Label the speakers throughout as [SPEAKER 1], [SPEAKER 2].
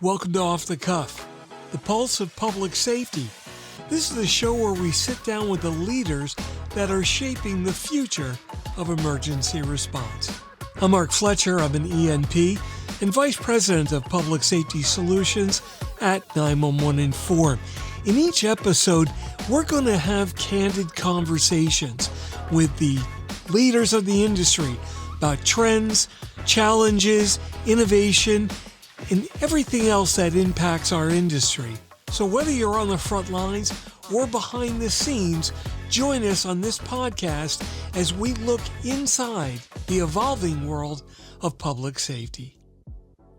[SPEAKER 1] Welcome to Off the Cuff, the pulse of public safety. This is the show where we sit down with the leaders that are shaping the future of emergency response. I'm Mark Fletcher. I'm an ENP and Vice President of Public Safety Solutions at 911 Inform. In each episode, we're going to have candid conversations with the leaders of the industry about trends, challenges, innovation, and everything else that impacts our industry. So whether you're on the front lines or behind the scenes, join us on this podcast as we look inside the evolving world of public safety.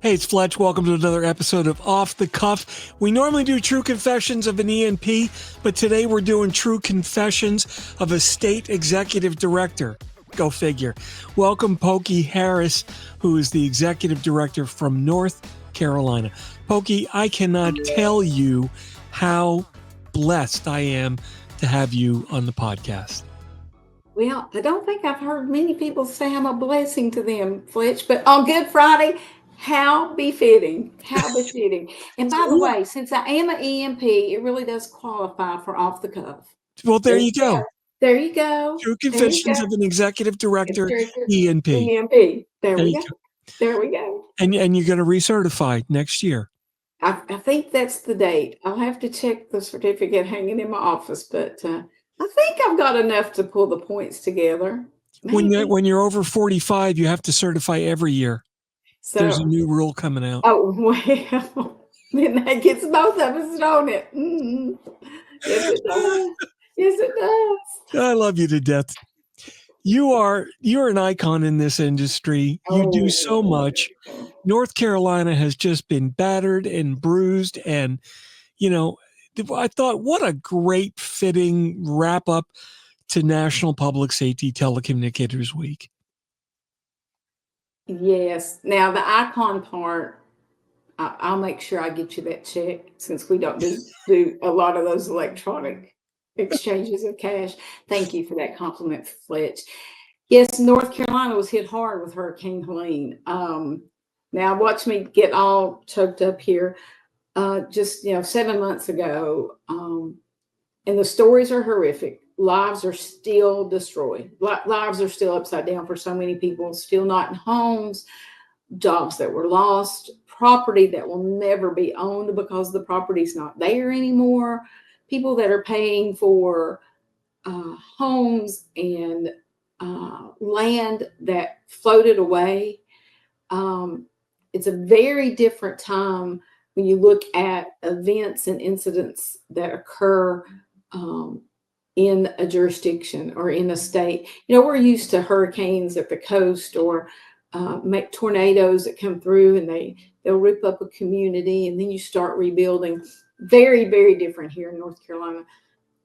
[SPEAKER 1] Hey, it's Fletch. Welcome to another episode of Off the Cuff. We normally do True Confessions of an ENP, but today we're doing True Confessions of a State Executive Director. Go figure. Welcome, Pokey Harris, who is the Executive Director from North Carolina. Pokey, I cannot tell you how blessed I am to have you on the podcast.
[SPEAKER 2] Well, I don't think I've heard many people say I'm a blessing to them, Fletch, but on Good Friday, how befitting, how befitting. And by the way, since I am an EMP, it really does qualify for Off the Cuff.
[SPEAKER 1] Well, there you go.
[SPEAKER 2] There you go.
[SPEAKER 1] True Confessions of an Executive Director, ENP.
[SPEAKER 2] EMP. There we go. There we go.
[SPEAKER 1] And you're going to recertify next year.
[SPEAKER 2] I think that's the date. I'll have to check the certificate hanging in my office, but I think I've got enough to pull the points together. Maybe.
[SPEAKER 1] When you're over 45, you have to certify every year. So, there's a new rule coming out.
[SPEAKER 2] Oh, well, then that gets both of us, don't it? Mm-hmm. Yes, it does. Yes, it does.
[SPEAKER 1] I love you to death. You're an icon in this industry. You do so much. North Carolina has just been battered and bruised. And, I thought, what a great fitting wrap up to National Public Safety Telecommunicators Week.
[SPEAKER 2] Yes. Now, the icon part, I'll make sure I get you that check since we don't do a lot of those electronic exchanges of cash. Thank you for that compliment, Fletch. Yes, North Carolina was hit hard with Hurricane Helene. Now, watch me get all choked up here. Just 7 months ago, and the stories are horrific. Lives are still destroyed. Lives are still upside down for so many people, still not in homes, jobs that were lost, property that will never be owned because the property's not there anymore, people that are paying for homes and land that floated away. It's a very different time when you look at events and incidents that occur in a jurisdiction or in a state. We're used to hurricanes at the coast or tornadoes that come through and they'll rip up a community and then you start rebuilding. Very, very different here in North Carolina.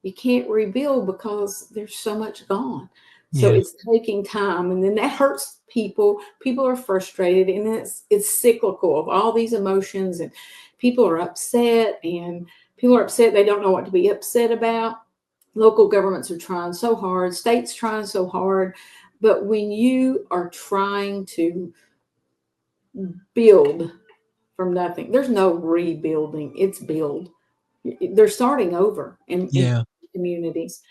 [SPEAKER 2] You can't rebuild because there's so much gone. So It's taking time, and then that hurts people. People are frustrated, and it's cyclical of all these emotions, and people are upset, and people are upset. They don't know what to be upset about. Local governments are trying so hard. States trying so hard. But when you are trying to build from nothing, there's no rebuilding. It's build. They're starting over in communities.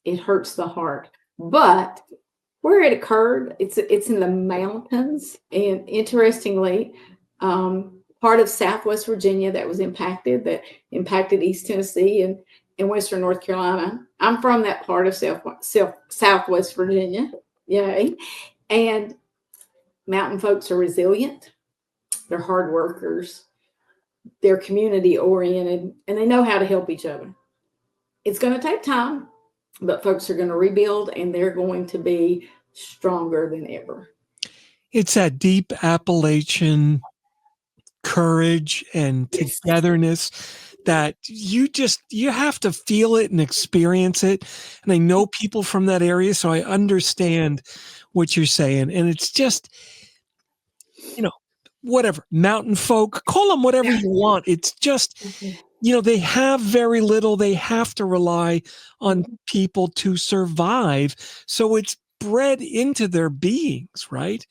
[SPEAKER 2] It hurts the heart. But where it occurred, it's in the mountains. And interestingly, part of Southwest Virginia that impacted East Tennessee and Western North Carolina. I'm from that part of Southwest Virginia. Yay. And mountain folks are resilient. They're hard workers. They're community oriented, and they know how to help each other. It's going to take time, but folks are going to rebuild, and they're going to be stronger than ever.
[SPEAKER 1] It's that deep Appalachian courage and togetherness that you have to feel it and experience it. And I know people from that area, so I understand what you're saying. And it's just, whatever, mountain folk, call them whatever you want. It's just, they have very little. They have to rely on people to survive. So it's bred into their beings, right?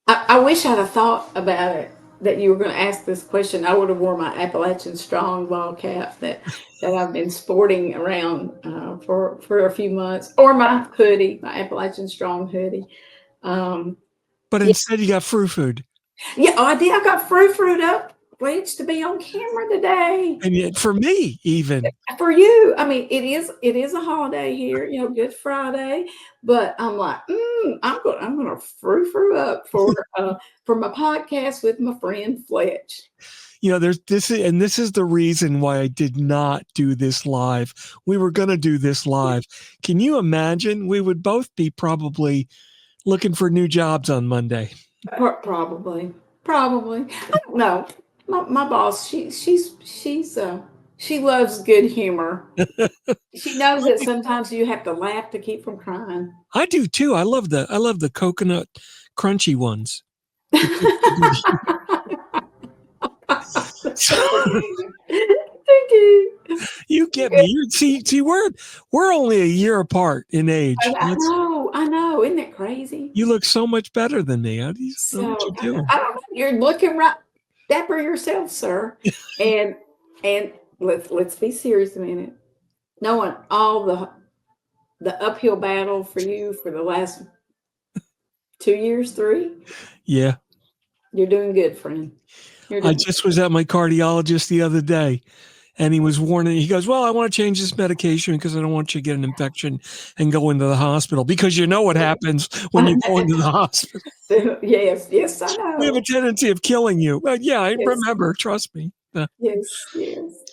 [SPEAKER 2] I wish I'd have thought about it that you were going to ask this question. I would have worn my Appalachian Strong ball cap that I've been sporting around for a few months, or my hoodie, my Appalachian Strong hoodie.
[SPEAKER 1] But
[SPEAKER 2] Yeah,
[SPEAKER 1] instead, you got food.
[SPEAKER 2] yeah, oh, I did. I got fruit up. Waits to be on camera today.
[SPEAKER 1] And yet, for me, even.
[SPEAKER 2] For you, I mean, it is a holiday here, Good Friday, but I'm like, I'm gonna fruit up for my podcast with my friend Fletch.
[SPEAKER 1] There's this, and this is the reason why I did not do this live. We were going to do this live. Can you imagine? We would both be probably looking for new jobs on Monday.
[SPEAKER 2] Probably. I don't know. My boss, she loves good humor. She knows that sometimes you have to laugh to keep from crying.
[SPEAKER 1] I do too. I love the coconut crunchy ones.
[SPEAKER 2] Thank you.
[SPEAKER 1] You get me. See, we're only a year apart in age.
[SPEAKER 2] I know. Isn't that crazy?
[SPEAKER 1] You look so much better than me. What
[SPEAKER 2] So
[SPEAKER 1] you doing?
[SPEAKER 2] I don't know. You're looking right dapper yourself, sir. and let's be serious a minute. Knowing all the uphill battle for you for the last 2 years, 3.
[SPEAKER 1] Yeah.
[SPEAKER 2] You're doing good, friend.
[SPEAKER 1] I just was at my cardiologist the other day, and he was warning. He goes, "Well, I want to change this medication because I don't want you to get an infection and go into the hospital, because you know what happens when you go into the hospital."
[SPEAKER 2] Yes, I know.
[SPEAKER 1] We have a tendency of killing you. Yeah, I remember. Trust me.
[SPEAKER 2] Yes.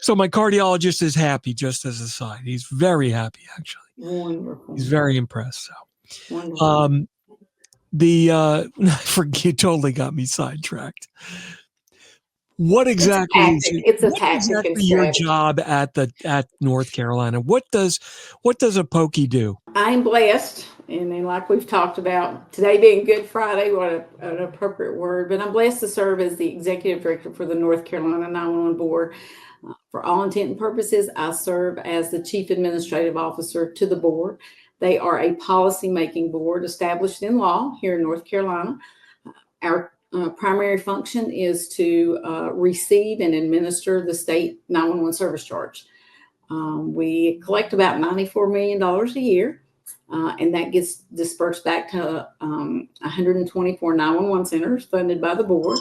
[SPEAKER 1] So my cardiologist is happy, just as a side. He's very happy, actually.
[SPEAKER 2] Wonderful.
[SPEAKER 1] He's very impressed. So,
[SPEAKER 2] wonderful.
[SPEAKER 1] I forget, you totally got me sidetracked. What exactly is your job at North Carolina? What does a pokey do?
[SPEAKER 2] I'm blessed, and then like we've talked about today being Good Friday, what an appropriate word, but I'm blessed to serve as the executive director for the North Carolina 911 board. For all intent and purposes, I serve as the chief administrative officer to the board. They are a policy-making board established in law here in North Carolina. Our primary function is to receive and administer the state 911 service charge. We collect about $94 million a year, and that gets dispersed back to 124 911 centers funded by the board.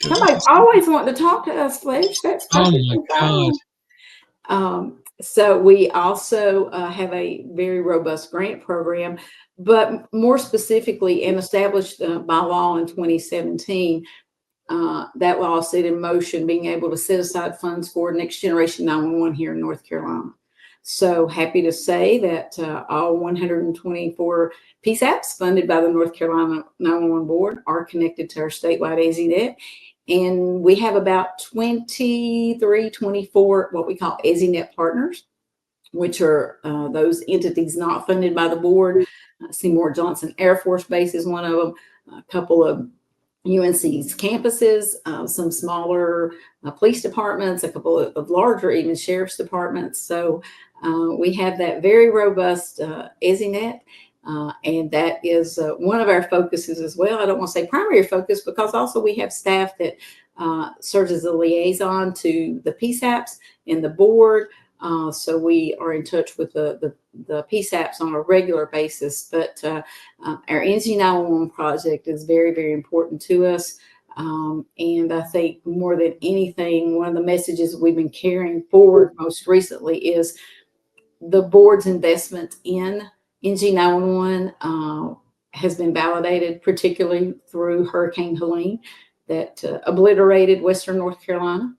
[SPEAKER 2] Somebody always wanting to talk to us, Fletch. That's perfectly fine. So we also have a very robust grant program, but more specifically, and established by law in 2017, that law set in motion being able to set aside funds for next generation 911 here in North Carolina. So happy to say that all 124 PSAPs funded by the North Carolina 911 board are connected to our statewide EZNet. And we have about 24 what we call EZNet partners, which are those entities not funded by the board. Seymour Johnson Air Force Base is one of them, a couple of UNC's campuses, some smaller police departments, a couple of larger, even sheriff's departments. So we have that very robust EZNet. And that is one of our focuses as well. I don't want to say primary focus, because also we have staff that serves as a liaison to the PSAPs and the board. So we are in touch with the PSAPs on a regular basis. But our NG 911 project is very, very important to us. And I think more than anything, one of the messages we've been carrying forward most recently is the board's investment in NG 911 has been validated, particularly through Hurricane Helene that obliterated Western North Carolina.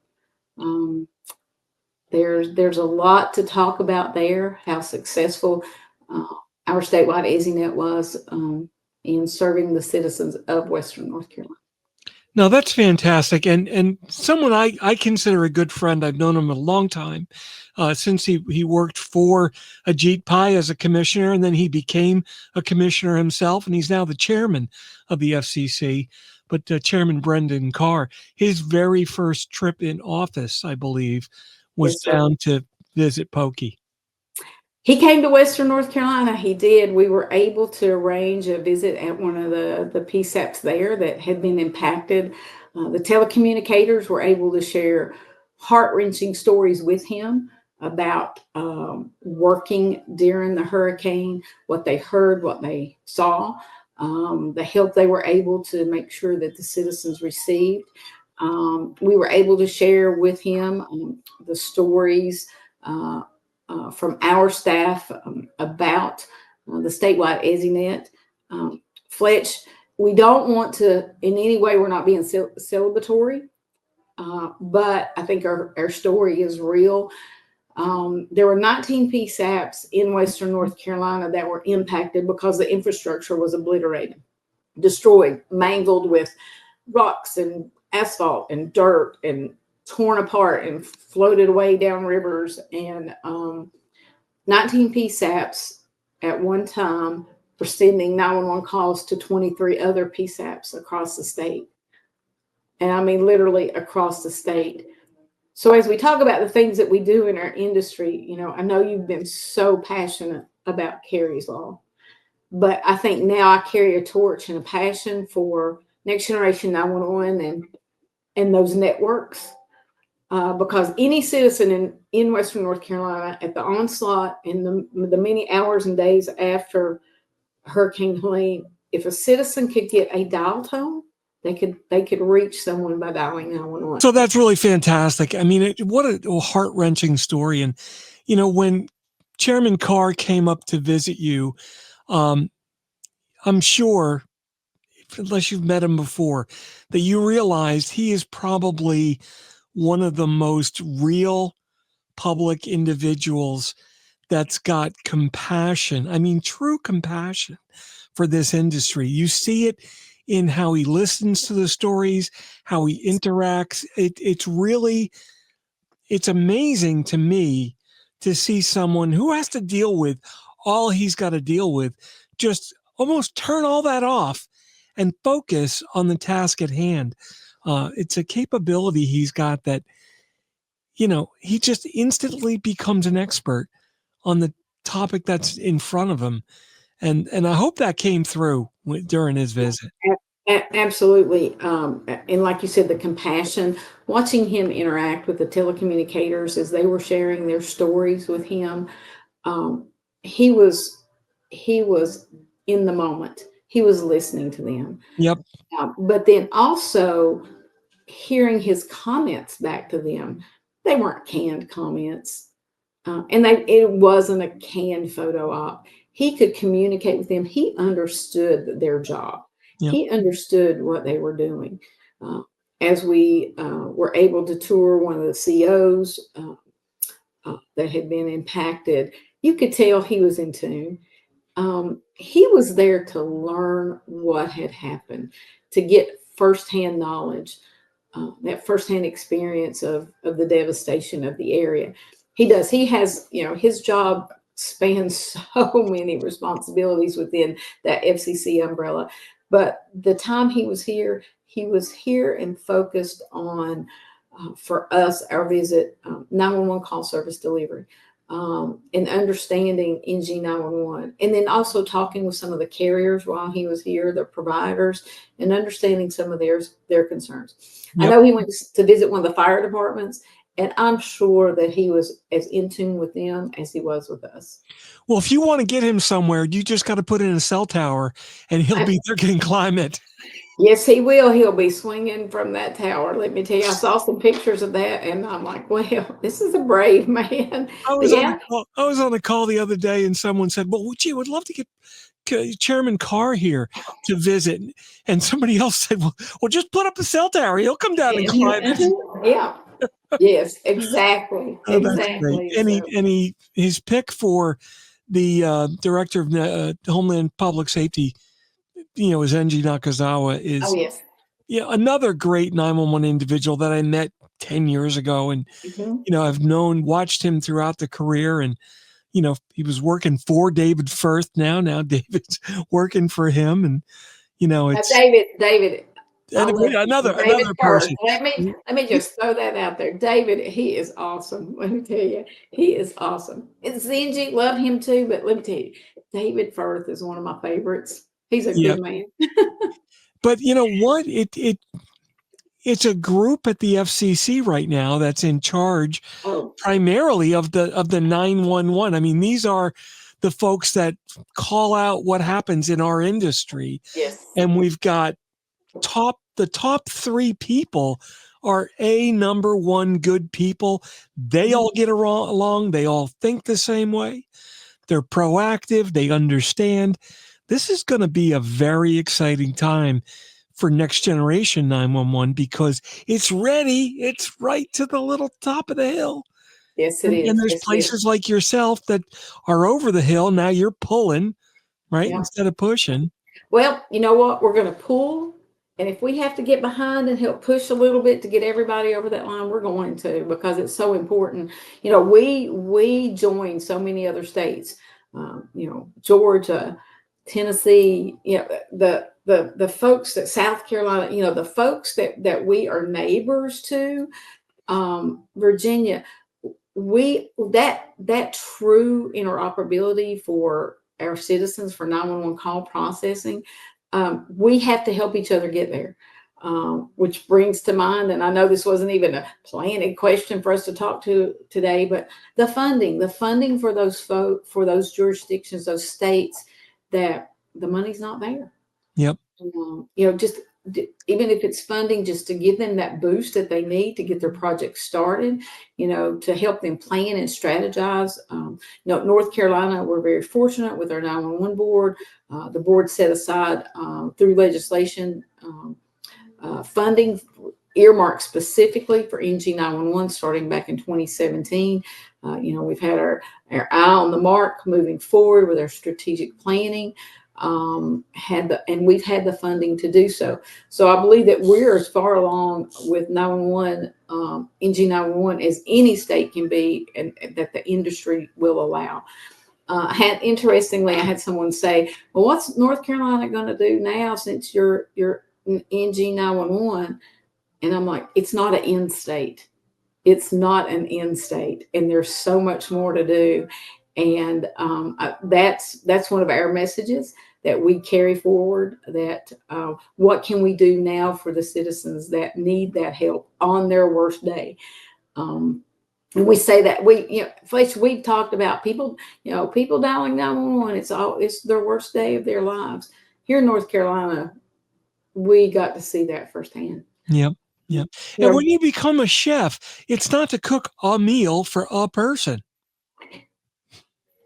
[SPEAKER 2] There's a lot to talk about there, how successful our statewide EZNet was in serving the citizens of Western North Carolina.
[SPEAKER 1] No, that's fantastic. And someone I consider a good friend. I've known him a long time, since he worked for Ajit Pai as a commissioner, and then he became a commissioner himself, and he's now the chairman of the FCC. But Chairman Brendan Carr, his very first trip in office, I believe, was down to visit Pokey.
[SPEAKER 2] He came to Western North Carolina. He did. We were able to arrange a visit at one of the PSAPs there that had been impacted. The telecommunicators were able to share heart-wrenching stories with him about working during the hurricane, what they heard, what they saw, the help they were able to make sure that the citizens received. We were able to share with him the stories from our staff about the statewide EZNet. Fletch, we don't want to, in any way, we're not being celebratory, but I think our story is real. There were 19 PSAPs in Western North Carolina that were impacted because the infrastructure was obliterated, destroyed, mangled with rocks and asphalt and dirt and torn apart and floated away down rivers. And 19 PSAPs at one time were sending 911 calls to 23 other PSAPs across the state. And I mean, literally across the state. So as we talk about the things that we do in our industry, you know, I know you've been so passionate about Carrie's Law, but I think now I carry a torch and a passion for Next Generation 911 and those networks. Because any citizen in Western North Carolina at the onslaught and the many hours and days after Hurricane Helene, if a citizen could get a dial tone, they could reach someone by dialing 911.
[SPEAKER 1] So that's really fantastic. I mean, what a heart-wrenching story. And, you know, when Chairman Carr came up to visit you, I'm sure, unless you've met him before, that you realized he is probably one of the most real public individuals that's got compassion. I mean, true compassion for this industry. You see it in how he listens to the stories, how he interacts. It's amazing to me to see someone who has to deal with all he's got to deal with, just almost turn all that off and focus on the task at hand. It's a capability he's got that, you know, he just instantly becomes an expert on the topic that's in front of him. And I hope that came through during his visit.
[SPEAKER 2] Absolutely. And like you said, the compassion, watching him interact with the telecommunicators as they were sharing their stories with him. He was in the moment. He was listening to them.
[SPEAKER 1] Yep.
[SPEAKER 2] But then also hearing his comments back to them. They weren't canned comments. And it wasn't a canned photo op. He could communicate with them. He understood their job.
[SPEAKER 1] Yep.
[SPEAKER 2] He understood what they were doing. As we were able to tour one of the COs that had been impacted, you could tell he was in tune. He was there to learn what had happened, to get firsthand knowledge, that firsthand experience of the devastation of the area. He does. He has, you know, his job spans so many responsibilities within that FCC umbrella. But the time he was here and focused on, for us, our visit, 911 call service delivery, and understanding NG911, and then also talking with some of the carriers while he was here, the providers, and understanding some of their concerns. Yep. I know he went to visit one of the fire departments, and I'm sure that he was as in tune with them as he was with us.
[SPEAKER 1] Well, if you want to get him somewhere, you just got to put in a cell tower, and he'll be there and climb it.
[SPEAKER 2] Yes, he will. He'll be swinging from that tower. Let me tell you, I saw some pictures of that, and I'm like, well, this is a brave man.
[SPEAKER 1] I was on a call the other day, and someone said, well, gee, would love to get Chairman Carr here to visit. And somebody else said, well, just put up a cell tower. He'll come down and climb it.
[SPEAKER 2] Yeah. Yes, exactly.
[SPEAKER 1] Oh,
[SPEAKER 2] exactly.
[SPEAKER 1] And his pick for the director of Homeland Public Safety, you know, is Enji Nakazawa, is another great 911 individual that I met 10 years ago. And, you know, I've watched him throughout the career, and, you know, he was working for David Firth now David's working for him. And, you know, it's
[SPEAKER 2] David, I love David
[SPEAKER 1] another
[SPEAKER 2] first.
[SPEAKER 1] person.
[SPEAKER 2] Let me just throw that out there. David, he is awesome. Let me tell you, he is awesome. And Zingy, love him too, but let me tell you, David Firth is one of my favorites. He's a
[SPEAKER 1] Yeah.
[SPEAKER 2] good man.
[SPEAKER 1] But you know what? It's a group at the FCC right now that's in charge
[SPEAKER 2] Oh,
[SPEAKER 1] primarily of the 911. I mean, these are the folks that call out what happens in our industry.
[SPEAKER 2] yes.
[SPEAKER 1] And we've got the top three people are number one good people. They all get along. They all think the same way. They're proactive. They understand. This is going to be a very exciting time for next generation 911 because it's ready. It's right to the little top of the hill.
[SPEAKER 2] Yes, it
[SPEAKER 1] And
[SPEAKER 2] is.
[SPEAKER 1] there's
[SPEAKER 2] Yes, it is.
[SPEAKER 1] places like yourself that are over the hill. Now you're pulling, right?
[SPEAKER 2] Yeah.
[SPEAKER 1] Instead of pushing.
[SPEAKER 2] Well, you know what? We're going to pull. And if we have to get behind and help push a little bit to get everybody over that line, we're going to, because it's so important. You know, we join so many other states, you know, Georgia, Tennessee, you know, the folks that South Carolina, you know, the folks that we are neighbors to, Virginia, that true interoperability for our citizens for 911 call processing, we have to help each other get there. Which brings to mind, and I know this wasn't even a planted question for us to talk to today, but the funding for those jurisdictions, those states that the money's not there.
[SPEAKER 1] Yep.
[SPEAKER 2] You know, just even if it's funding, just to give them that boost that they need to get their project started, you know, to help them plan and strategize. You know, North Carolina, we're very fortunate with our 911 board. The board set aside through legislation funding earmarked specifically for NG 911 starting back in 2017. You know, we've had our eye on the mark moving forward with our strategic planning. And we've had the funding to do so. So I believe that we're as far along with 911, NG 911 as any state can be, and that the industry will allow. Interestingly, I had someone say, "Well, what's North Carolina going to do now since you're NG 911?" And I'm like, "It's not an end state. It's not an end state, and there's so much more to do." And that's one of our messages that we carry forward. That what can we do now for the citizens that need that help on their worst day? And we say that you know, Fletch, we've talked about people, you know, people dialing 911. It's their worst day of their lives. Here in North Carolina, we got to see that firsthand.
[SPEAKER 1] Yep. Yep. And when you become a chef, it's not to cook a meal for a person.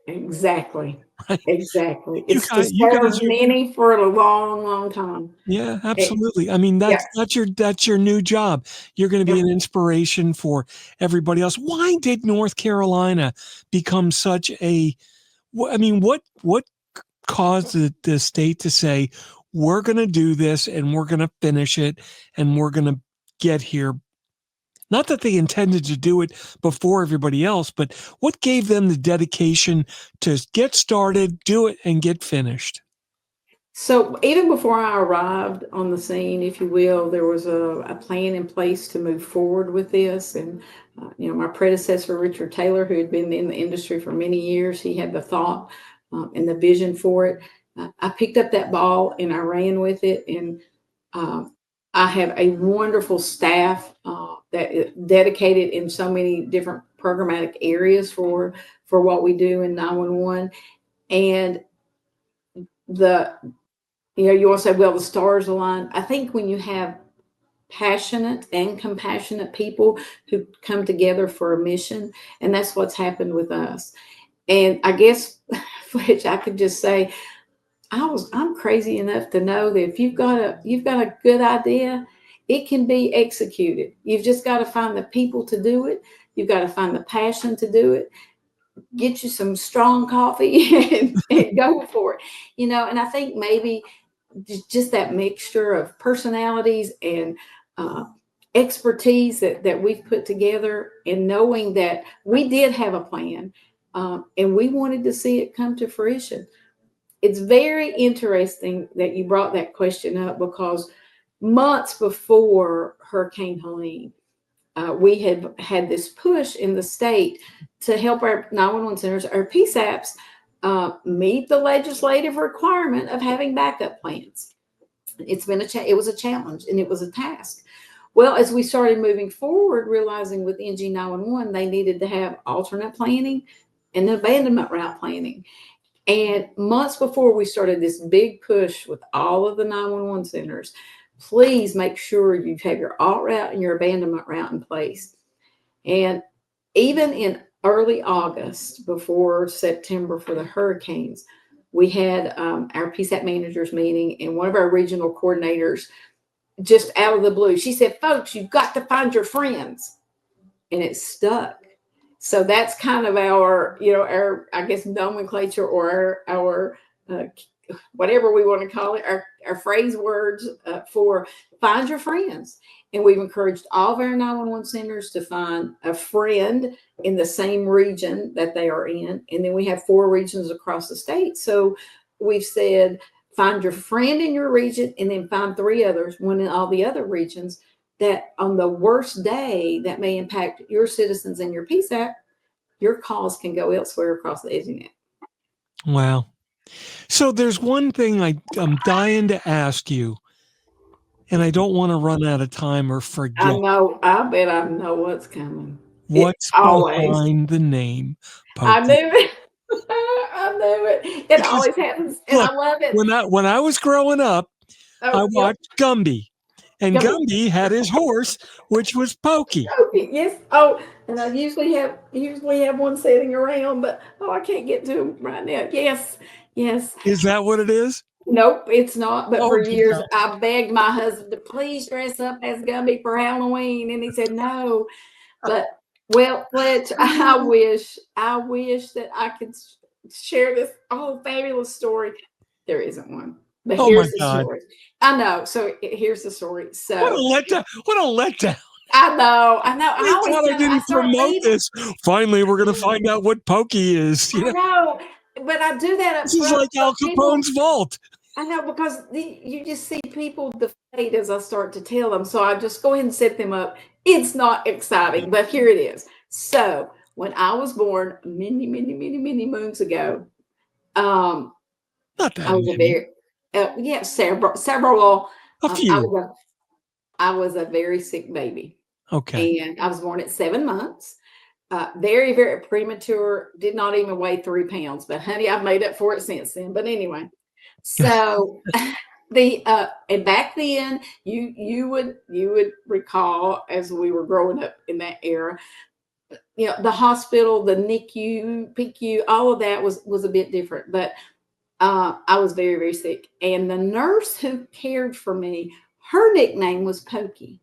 [SPEAKER 2] Exactly.
[SPEAKER 1] Right?
[SPEAKER 2] Exactly.
[SPEAKER 1] You
[SPEAKER 2] It's to
[SPEAKER 1] guys
[SPEAKER 2] serve
[SPEAKER 1] are,
[SPEAKER 2] many for a long, long time.
[SPEAKER 1] yeah, absolutely. I mean,
[SPEAKER 2] Yes.
[SPEAKER 1] that's your new job. You're going to be
[SPEAKER 2] Yep.
[SPEAKER 1] an inspiration for everybody else. Why did North Carolina become such a? I mean, what caused the state to say we're going to do this and we're going to finish it and we're going to get here? Not that they intended to do it before everybody else, but what gave them the dedication to get started, do it, and get finished?
[SPEAKER 2] So even before I arrived on the scene, if you will, there was a plan in place to move forward with this. And, you know, my predecessor, Richard Taylor, who had been in the industry for many years, he had the thought and the vision for it. I picked up that ball and I ran with it. And I have a wonderful staff that is dedicated in so many different programmatic areas for what we do in 911. And you know, you want to say, well, the stars align. I think when you have passionate and compassionate people who come together for a mission, and that's what's happened with us. And I guess, which I could just say, I'm crazy enough to know that if you've got a good idea, it can be executed. You've just got to find the people to do it. You've got to find the passion to do it. Get you some strong coffee and go for it. You know, and I think maybe just that mixture of personalities and expertise that we've put together, and knowing that we did have a plan and we wanted to see it come to fruition. It's very interesting that you brought that question up, because months before Hurricane Helene, we had had this push in the state to help our 911 centers, our PSAPs, meet the legislative requirement of having backup plans. It's been it was a challenge and it was a task. Well, as we started moving forward, realizing with NG 911, they needed to have alternate planning and abandonment route planning. And months before we started this big push with all of the 911 centers, please make sure you have your alt route and your abandonment route in place. And even in early August, before September for the hurricanes, we had our PSAP managers meeting, and one of our regional coordinators, just out of the blue, she said, "Folks, you've got to find your friends," and it stuck. So that's kind of our, our, I guess, nomenclature, or our whatever we want to call it, our phrase words for find your friends. And we've encouraged all of our 911 centers to find a friend in the same region that they are in. And then we have 4 regions across the state. So we've said, find your friend in your region, and then find 3 others, one in all the other regions, that on the worst day that may impact your citizens and your PSAP, your calls can go elsewhere across the EasyNet.
[SPEAKER 1] Wow. So there's one thing I'm dying to ask you, and I don't want to run out of time or forget.
[SPEAKER 2] I know. I bet I know what's coming.
[SPEAKER 1] What's behind the name Pokey?
[SPEAKER 2] I knew it. I knew it. It always happens, and
[SPEAKER 1] look,
[SPEAKER 2] I love it.
[SPEAKER 1] When I was growing up, I watched Gumby, and Gumby had his horse, which was Pokey.
[SPEAKER 2] Yes. Oh, and I usually have one sitting around, but I can't get to him right now. Yes.
[SPEAKER 1] Is that what it is?
[SPEAKER 2] Nope, it's not. But for years, I begged my husband to please dress up as Gumby for Halloween, and he said no. But well, Fletch, I wish that I could share this fabulous story. There isn't one. But here's the story. I know. So here's the story. So
[SPEAKER 1] what a letdown.
[SPEAKER 2] I know.
[SPEAKER 1] I didn't promote this. Finally, we're going to find out what Pokey is.
[SPEAKER 2] I know. But I do that up
[SPEAKER 1] front. This is like Al Capone's vault.
[SPEAKER 2] I know, because you just see people deflate as I start to tell them. So I just go ahead and set them up. It's not exciting, but here it is. So when I was born many moons ago,
[SPEAKER 1] not that
[SPEAKER 2] I was several.
[SPEAKER 1] A few.
[SPEAKER 2] I was a very sick baby.
[SPEAKER 1] Okay.
[SPEAKER 2] And I was born at 7 months. Very, very premature. Did not even weigh 3 pounds. But honey, I've made up for it since then. But anyway, so and back then you would recall, as we were growing up in that era, the hospital, the NICU, PICU, all of that was a bit different. But I was very, very sick. And the nurse who cared for me, her nickname was Pokey.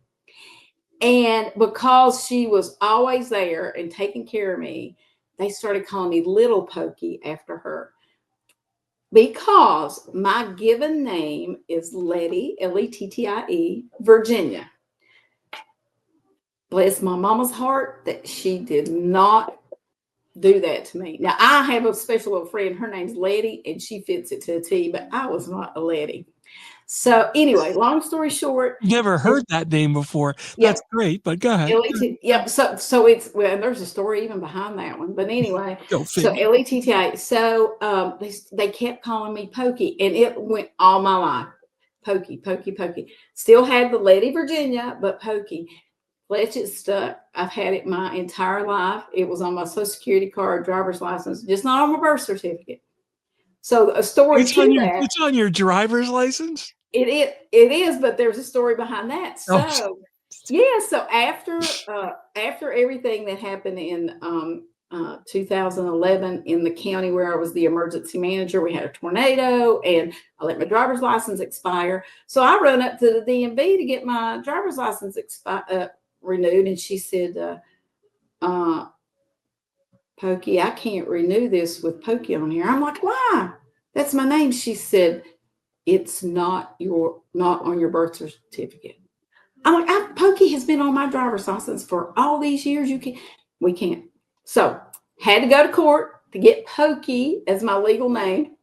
[SPEAKER 2] And because she was always there and taking care of me, they started calling me Little Pokey after her. Because my given name is Lettie, Lettie, Virginia. Bless my mama's heart that she did not do that to me. Now, I have a special little friend. Her name's Lettie, and she fits it to a T, but I was not a Lettie. So anyway, long story short.
[SPEAKER 1] Never heard that name before. That's great, but go ahead.
[SPEAKER 2] Yep. So it's, well, there's a story even behind that one. But anyway, so Lettie. So they kept calling me Pokey, and it went all my life. Pokey. Still had the Lettie, Virginia, but Pokey. Fletch is stuck. I've had it my entire life. It was on my Social Security card, driver's license, just not on my birth certificate. So a story
[SPEAKER 1] it's on your driver's license?
[SPEAKER 2] It is, but there's a story behind that. So so after everything that happened in 2011 in the county where I was the emergency manager, we had a tornado, and I let my driver's license expire. So I run up to the DMV to get my driver's license renewed, and she said, Pokey, I can't renew this with Pokey on here. I'm like, why? That's my name. She said, it's not on your birth certificate. I'm like, Pokey has been on my driver's license for all these years. We can't. So had to go to court to get Pokey as my legal name.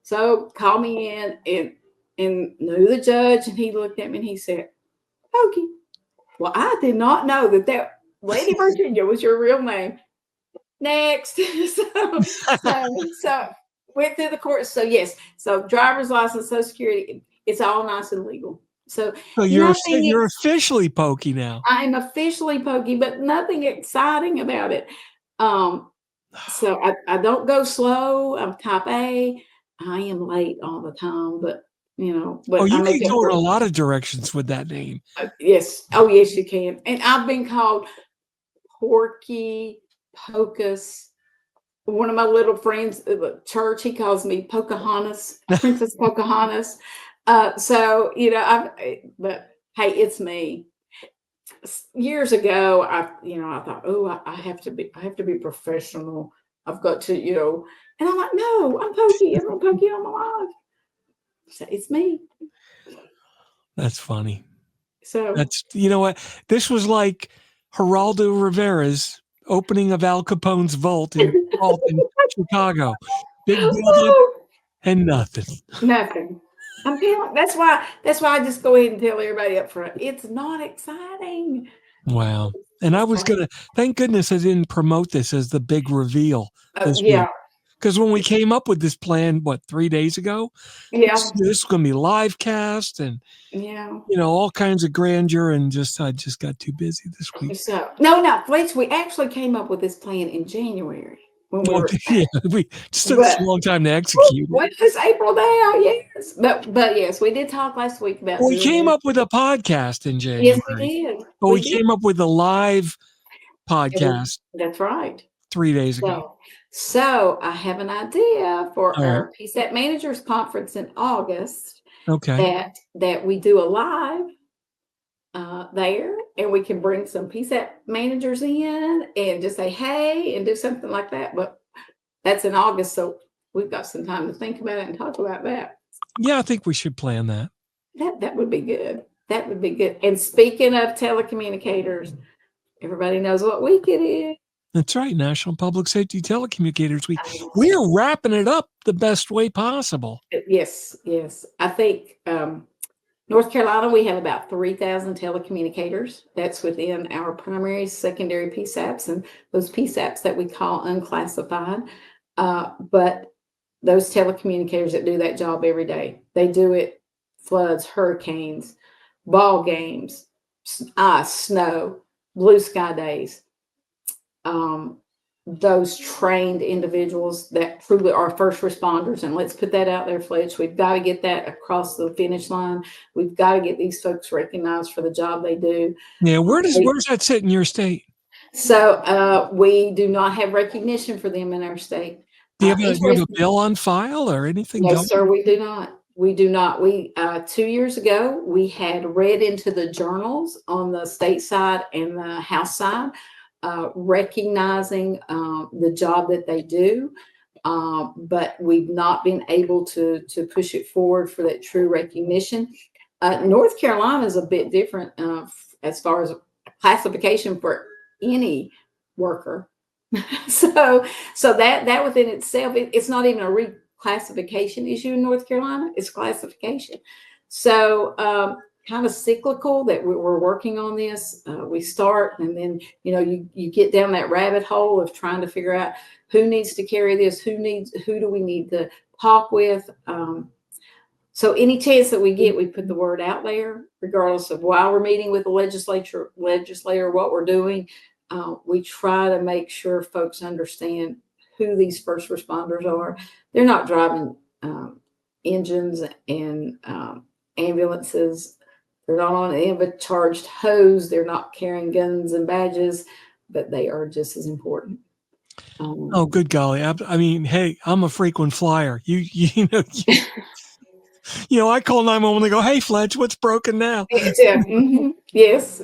[SPEAKER 2] So call me in, and and knew the judge, and he looked at me and he said, Pokey, well, I did not know that Lady Virginia was your real name. Next. so went through the courts. So yes, so driver's license, Social Security, it's all nice and legal. So
[SPEAKER 1] you're officially Pokey now.
[SPEAKER 2] I'm officially Pokey, but nothing exciting about it. So I don't go slow. I'm type A. I am late all the time, but but
[SPEAKER 1] you can go in a lot of directions with that name.
[SPEAKER 2] Yes. Oh, yes, you can. And I've been called Porky, Pocus. One of my little friends at the church, he calls me Pocahontas, Princess Pocahontas. So but hey, it's me. Years ago, I thought, oh, I have to be professional. I've got to, and I'm like, no, I'm Pokey. I'm Pokey all my life. So it's me.
[SPEAKER 1] That's funny.
[SPEAKER 2] So
[SPEAKER 1] that's, what? This was like Geraldo Rivera's opening of Al Capone's vault in Chicago. Big build-up and nothing.
[SPEAKER 2] Nothing. I'm feeling that's why I just go ahead and tell everybody up front. It's not exciting.
[SPEAKER 1] Wow. And I was gonna, thank goodness I didn't promote this as the big reveal this week. Because when we came up with this plan, 3 days ago?
[SPEAKER 2] Yeah.
[SPEAKER 1] This is gonna be live cast and all kinds of grandeur, and I just got too busy this week.
[SPEAKER 2] So no, Fletch, we actually came up with this plan in January.
[SPEAKER 1] We just took a long time to execute.
[SPEAKER 2] It's April now, yes. But yes, we did talk last week about.
[SPEAKER 1] We came up with a podcast in January.
[SPEAKER 2] Yes, we did.
[SPEAKER 1] But we came up with a live podcast.
[SPEAKER 2] That's right.
[SPEAKER 1] 3 days ago.
[SPEAKER 2] So I have an idea for our PSAP Managers Conference in August.
[SPEAKER 1] Okay.
[SPEAKER 2] That we do a live there, and we can bring some PSAP managers in and just say hey and do something like that. But that's in August, so we've got some time to think about it and talk about that.
[SPEAKER 1] Yeah, I think we should plan that.
[SPEAKER 2] That would be good. That would be good. And speaking of telecommunicators, everybody knows what week it is.
[SPEAKER 1] That's right, National Public Safety Telecommunicators Week. We're wrapping it up the best way possible.
[SPEAKER 2] Yes. I think North Carolina, we have about 3,000 telecommunicators. That's within our primary, secondary PSAPs, and those PSAPs that we call unclassified. But those telecommunicators that do that job every day, they do it floods, hurricanes, ball games, ice, snow, blue sky days. Those trained individuals that truly are first responders, and let's put that out there, Fletch. We've got to get that across the finish line. We've got to get these folks recognized for the job they do.
[SPEAKER 1] Yeah, where does that sit in your state?
[SPEAKER 2] So we do not have recognition for them in our state.
[SPEAKER 1] Do you have a bill on file or anything?
[SPEAKER 2] No, sir, we do not. We do not. 2 years ago, we had read into the journals on the state side and the House side, recognizing the job that they do, but we've not been able to push it forward for that true recognition. North Carolina is a bit different as far as classification for any worker. so that within itself, it's not even a reclassification issue in North Carolina. It's classification. So kind of cyclical that we're working on this. We start, and then you get down that rabbit hole of trying to figure out who needs to carry this, who do we need to talk with. So any chance that we get, we put the word out there, regardless of why we're meeting with the legislator, what we're doing. We try to make sure folks understand who these first responders are. They're not driving engines and ambulances. They're not on the end of a charged hose. They're not carrying guns and badges, but they are just as important.
[SPEAKER 1] Oh, good golly! I mean, hey, I'm a frequent flyer. I call 911 and go, "Hey, Fletch, what's broken now?"
[SPEAKER 2] Yeah. Mm-hmm. Yes.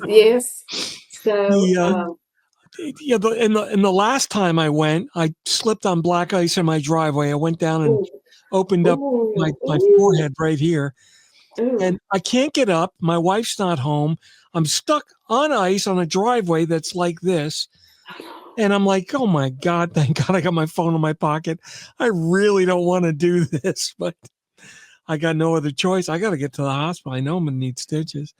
[SPEAKER 2] So.
[SPEAKER 1] And the last time I went, I slipped on black ice in my driveway. I went down and opened up my forehead right here. And I can't get up. My wife's not home. I'm stuck on ice on a driveway that's like this. And I'm like, oh my God, thank God I got my phone in my pocket. I really don't want to do this, but I got no other choice. I got to get to the hospital. I know I'm going to need stitches.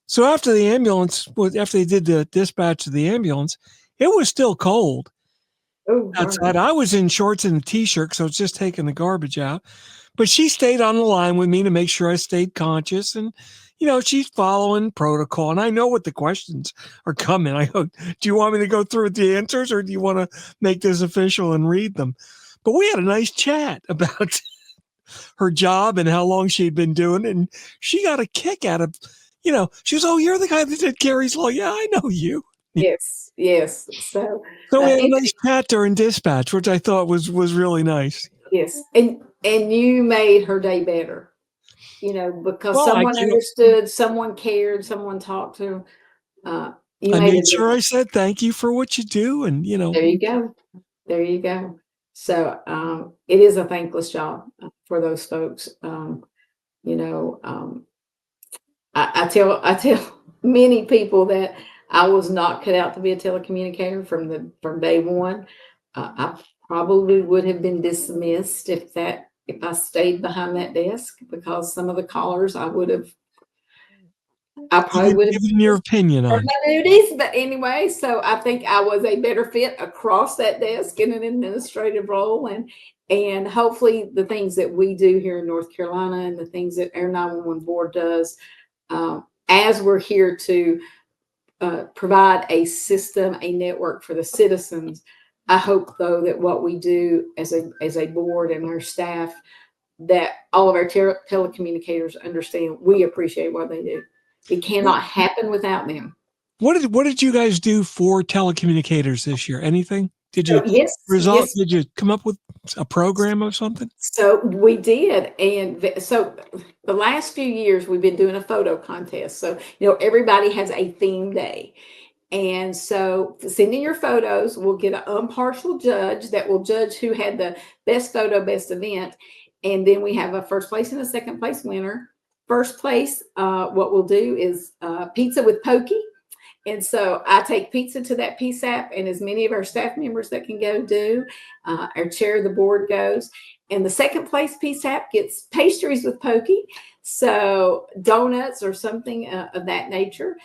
[SPEAKER 1] So after they did the dispatch of the ambulance, it was still cold
[SPEAKER 2] Oh,
[SPEAKER 1] outside.
[SPEAKER 2] darn.
[SPEAKER 1] I was in shorts and a t-shirt, so I was just taking the garbage out. But she stayed on the line with me to make sure I stayed conscious. And, she's following protocol. And I know what the questions are coming. I go, do you want me to go through the answers or do you want to make this official and read them? But we had a nice chat about her job and how long she'd been doing it. And she got a kick out of, she was, oh, you're the guy that did Gary's Law. Yeah, I know you.
[SPEAKER 2] Yes, yes. So,
[SPEAKER 1] So we had a nice chat during dispatch, which I thought was really nice.
[SPEAKER 2] yes, and you made her day better, because
[SPEAKER 1] Well,
[SPEAKER 2] someone understood, someone cared, someone talked to her.
[SPEAKER 1] I made sure I said thank you for what you do, and
[SPEAKER 2] there you go, there you go. So it is a thankless job for those folks. I tell many people that I was not cut out to be a telecommunicator from day one. I probably would have been dismissed if I stayed behind that desk, because some of the callers I probably would have
[SPEAKER 1] given your opinion on
[SPEAKER 2] my duties. But anyway, so I think I was a better fit across that desk in an administrative role, and hopefully the things that we do here in North Carolina and the things that our 911 board does, as we're here to provide a system, a network for the citizens. I hope, though, that what we do as a board and our staff, that all of our telecommunicators understand we appreciate what they do. It cannot happen without them.
[SPEAKER 1] What did you guys do for telecommunicators this year? Anything? Did you
[SPEAKER 2] Yes.
[SPEAKER 1] Did you come up with a program or something?
[SPEAKER 2] So we did, and so the last few years we've been doing a photo contest. So everybody has a theme day. And so send in your photos. We'll get an impartial judge that will judge who had the best photo, best event. And then we have a first place and a second place winner. First place, what we'll do is pizza with Pokey. And so I take pizza to that PSAP, and as many of our staff members that can go do. Our chair of the board goes. And the second place PSAP gets pastries with Pokey. So donuts or something of that nature.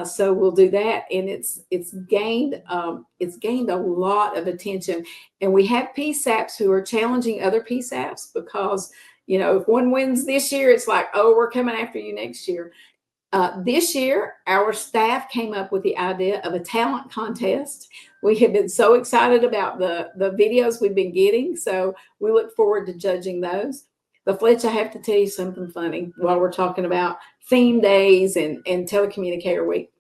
[SPEAKER 2] So we'll do that, and it's gained a lot of attention. And we have PSAPs who are challenging other PSAPs, because if one wins this year, it's like, oh, we're coming after you next year. This year, our staff came up with the idea of a talent contest. We have been so excited about the videos we've been getting, so we look forward to judging those. But Fletch, I have to tell you something funny while we're talking about theme days and telecommunicator week.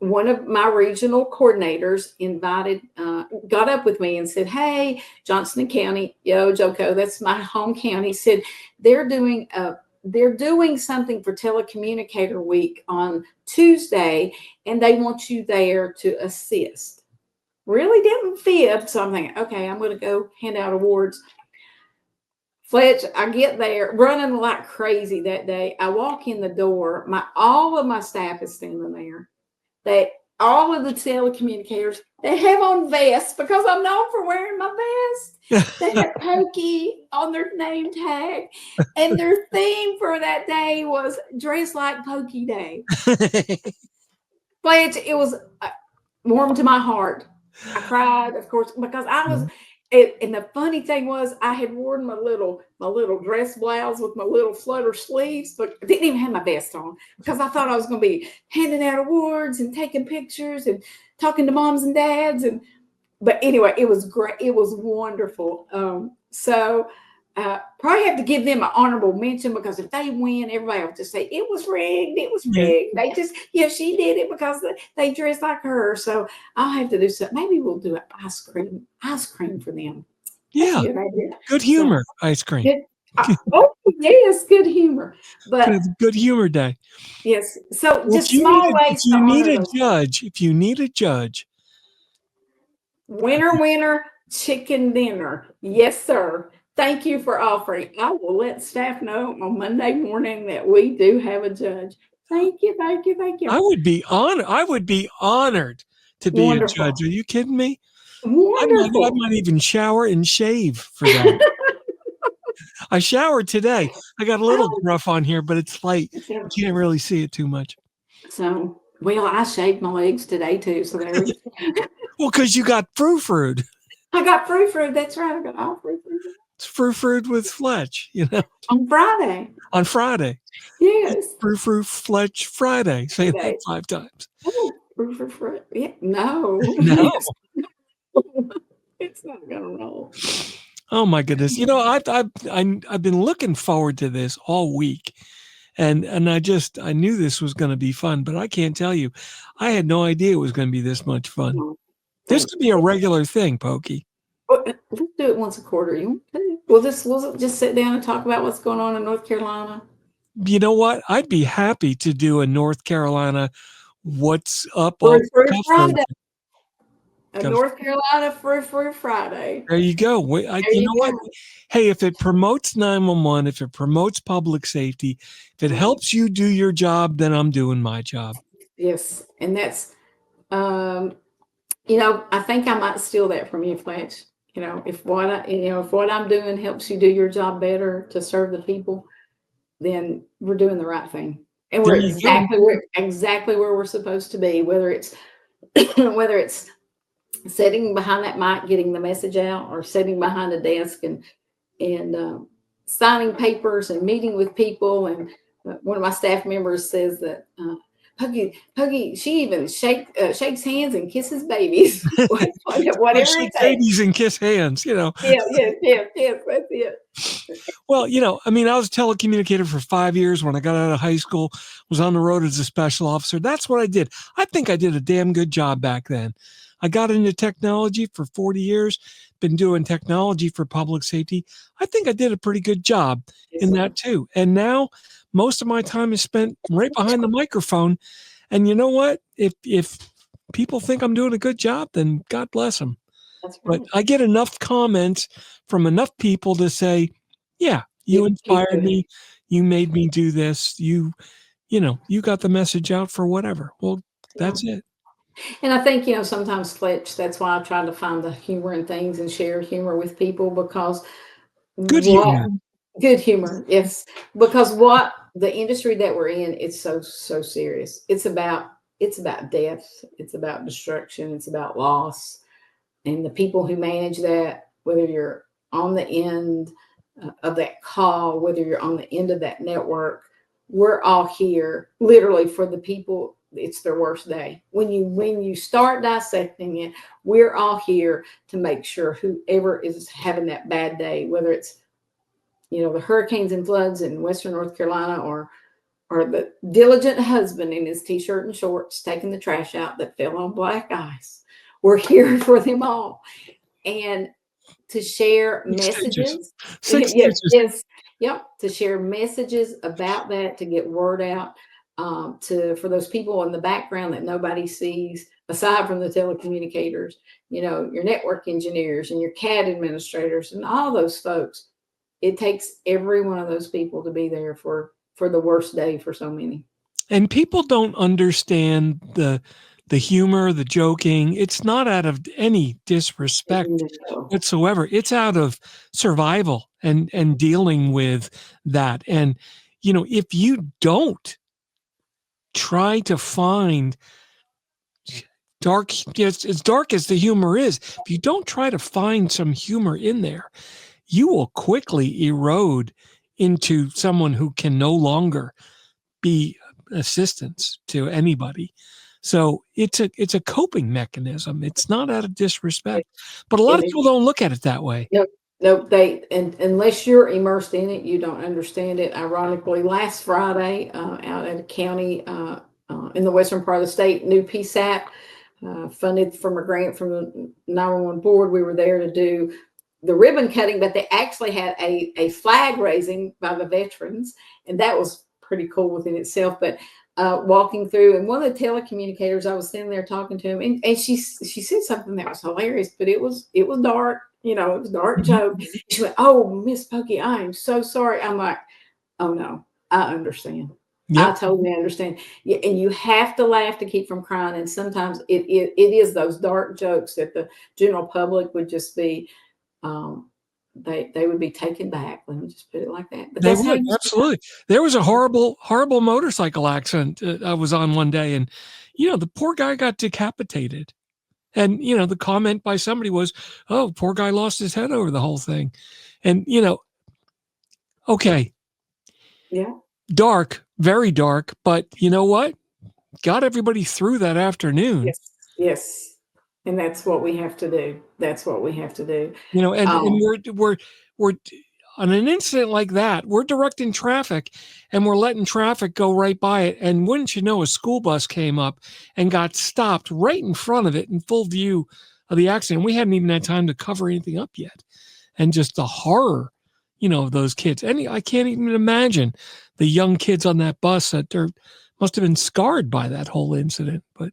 [SPEAKER 2] One of my regional coordinators got up with me and said, hey, Johnston County, Joko, that's my home county, said they're doing something for telecommunicator week on Tuesday, and they want you there to assist. Really didn't fib, so I'm thinking, okay, I'm going to go hand out awards. Fletch, I get there running like crazy that day. I walk in the door. All of my staff is standing there. All of the telecommunicators, they have on vests, because I'm known for wearing my vest. They have Pokey on their name tag, and their theme for that day was Dress Like Pokey Day. Fletch, it was warm to my heart. I cried, of course, because I was. And the funny thing was, I had worn my little dress blouse with my little flutter sleeves, but I didn't even have my vest on, because I thought I was going to be handing out awards and taking pictures and talking to moms and dads. But anyway, it was great. It was wonderful. So probably have to give them an honorable mention, because if they win, everybody will just say it was rigged. It was rigged. They just, she did it because they dressed like her. So I'll have to do something. Maybe we'll do an ice cream for them.
[SPEAKER 1] Yeah, good humor ice cream.
[SPEAKER 2] Oh yes, good humor. But
[SPEAKER 1] good humor day.
[SPEAKER 2] Yes. So just small ways to honor those.
[SPEAKER 1] If you need a judge,
[SPEAKER 2] winner, chicken dinner. Yes, sir. Thank you for offering. I will let staff know on Monday morning that we do have a judge. Thank you.
[SPEAKER 1] I would be honored to be a judge. Are you kidding me?
[SPEAKER 2] Wonderful.
[SPEAKER 1] I might even shower and shave for that. I showered today. I got a little
[SPEAKER 2] Oh,
[SPEAKER 1] rough on here, but it's light.
[SPEAKER 2] so,
[SPEAKER 1] You can't really see it too much.
[SPEAKER 2] well, I shaved my legs today too, so there.
[SPEAKER 1] Well, because you got frou-frued.
[SPEAKER 2] I got frou-frou. That's right. I got all frou-frou
[SPEAKER 1] It's frou-frued with Fletch,
[SPEAKER 2] on Friday.
[SPEAKER 1] on Friday.
[SPEAKER 2] Yes.
[SPEAKER 1] Frou-frou Fletch Friday. Say that
[SPEAKER 2] Friday.
[SPEAKER 1] 5 times.
[SPEAKER 2] Oh, frou-frou. Yeah. No.
[SPEAKER 1] No.
[SPEAKER 2] It's not gonna roll.
[SPEAKER 1] Oh my goodness! I've been looking forward to this all week, and I knew this was going to be fun, but I can't tell you, I had no idea it was going to be this much fun.
[SPEAKER 2] No,
[SPEAKER 1] This
[SPEAKER 2] thanks.
[SPEAKER 1] could be a regular thing, Pokey.
[SPEAKER 2] Let's do it once a quarter. You want to? We'll just sit down and talk about what's going on in North Carolina.
[SPEAKER 1] You know what? I'd be happy to do a North Carolina what's up
[SPEAKER 2] Frou
[SPEAKER 1] all
[SPEAKER 2] Frou
[SPEAKER 1] cuff
[SPEAKER 2] Friday.
[SPEAKER 1] version.
[SPEAKER 2] A
[SPEAKER 1] Gotta-
[SPEAKER 2] North Carolina Frou Frou Friday.
[SPEAKER 1] There you go.
[SPEAKER 2] There
[SPEAKER 1] You
[SPEAKER 2] you
[SPEAKER 1] know what?
[SPEAKER 2] go.
[SPEAKER 1] Hey, if it promotes 911, if it promotes public safety, if it helps you do your job, then I'm doing my job.
[SPEAKER 2] Yes, and that's I think I might steal that from you, Fletch. If what I'm doing helps you do your job better to serve the people, then we're doing the right thing. And we're
[SPEAKER 1] There you go.
[SPEAKER 2] exactly where we're supposed to be, whether it's whether it's sitting behind that mic getting the message out, or sitting behind a desk and signing papers and meeting with people. And one of my staff members says that Puggy, she even shakes hands and kisses babies. Whatever
[SPEAKER 1] Shake
[SPEAKER 2] it takes.
[SPEAKER 1] babies and kiss hands,
[SPEAKER 2] Yeah, that's it.
[SPEAKER 1] Well, I was a telecommunicator for 5 years. When I got out of high school, was on the road as a special officer. That's what I did. I think I did a damn good job back then. I got into technology for 40 years, been doing technology for public safety. I think I did a pretty good job in that too. And now most of my time is spent right behind the microphone. And you know what? If people think I'm doing a good job, then God bless them.
[SPEAKER 2] That's right.
[SPEAKER 1] But I get enough comments from enough people to say, yeah, you inspired me. You made me do this. You got the message out for whatever. Well, that's it.
[SPEAKER 2] And I think, sometimes, Fletch, that's why I try to find the humor in things and share humor with people, because
[SPEAKER 1] Good humor.
[SPEAKER 2] Good humor, yes. Because what the industry that we're in, it's so serious. It's about death. It's about destruction. It's about loss. And the people who manage that, whether you're on the end of that call, whether you're on the end of that network, we're all here literally for the people. It's their worst day. When you start dissecting it, we're all here to make sure whoever is having that bad day, whether it's the hurricanes and floods in Western North Carolina, or the diligent husband in his t-shirt and shorts taking the trash out that fell on black ice. We're here for them all, and to share messages. Yes, yep. To share messages about that, to get word out, for those people in the background that nobody sees aside from the telecommunicators. Your network engineers and your CAD administrators and all those folks. It takes every one of those people to be there for the worst day for so many.
[SPEAKER 1] And people don't understand the humor, the joking. It's not out of any disrespect whatsoever. It's out of survival and dealing with that. And if you don't try to find dark, as dark as the humor is, if you don't try to find some humor in there, you will quickly erode into someone who can no longer be assistance to anybody. So it's a coping mechanism. It's not out of disrespect, but a lot of people don't look at it that way.
[SPEAKER 2] Nope. Unless you're immersed in it, you don't understand it. Ironically, last Friday, out at a county in the western part of the state, new PSAP, funded from a grant from the 911 board, we were there to do the ribbon cutting, but they actually had a flag raising by the veterans, and that was pretty cool within itself. But walking through, and one of the telecommunicators, I was sitting there talking to him, and she said something that was hilarious, but it was dark, it was a dark joke. She went, "Oh, Miss Pokey, I am so sorry." I'm like, "Oh no, I understand. Yep. I totally understand." Yeah, and you have to laugh to keep from crying. And sometimes it is those dark jokes that the general public would just be they would be taken back. Let me just put it like that. But
[SPEAKER 1] They
[SPEAKER 2] that's how
[SPEAKER 1] would,
[SPEAKER 2] you
[SPEAKER 1] absolutely. There was a horrible motorcycle accident I was on one day, and the poor guy got decapitated. And the comment by somebody was, "Oh, poor guy lost his head over the whole thing." And okay,
[SPEAKER 2] Yeah.
[SPEAKER 1] dark, very dark, but you know what? Got everybody through that afternoon.
[SPEAKER 2] Yes. Yes. And that's what we have to do. That's what we have to do.
[SPEAKER 1] And we're on an incident like that, we're directing traffic and we're letting traffic go right by it. And wouldn't you know, a school bus came up and got stopped right in front of it in full view of the accident. We hadn't even had time to cover anything up yet. And just the horror, of those kids. And I can't even imagine the young kids on that bus that must have been scarred by that whole incident. But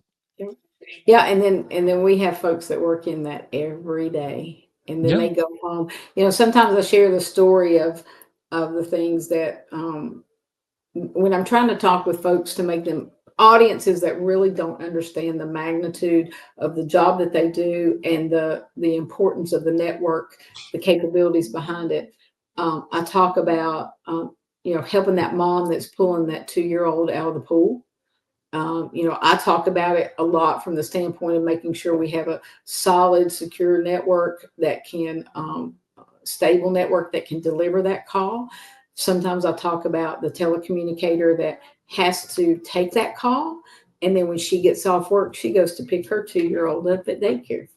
[SPEAKER 2] yeah, and then we have folks that work in that every day. And then they go home. Sometimes I share the story of the things that when I'm trying to talk with folks to make them audiences that really don't understand the magnitude of the job that they do and the importance of the network, the capabilities behind it. I talk about helping that mom that's pulling that 2-year-old out of the pool. I talk about it a lot from the standpoint of making sure we have a solid, secure network that can, stable network that can deliver that call. Sometimes I talk about the telecommunicator that has to take that call. And then when she gets off work, she goes to pick her 2-year-old up at daycare.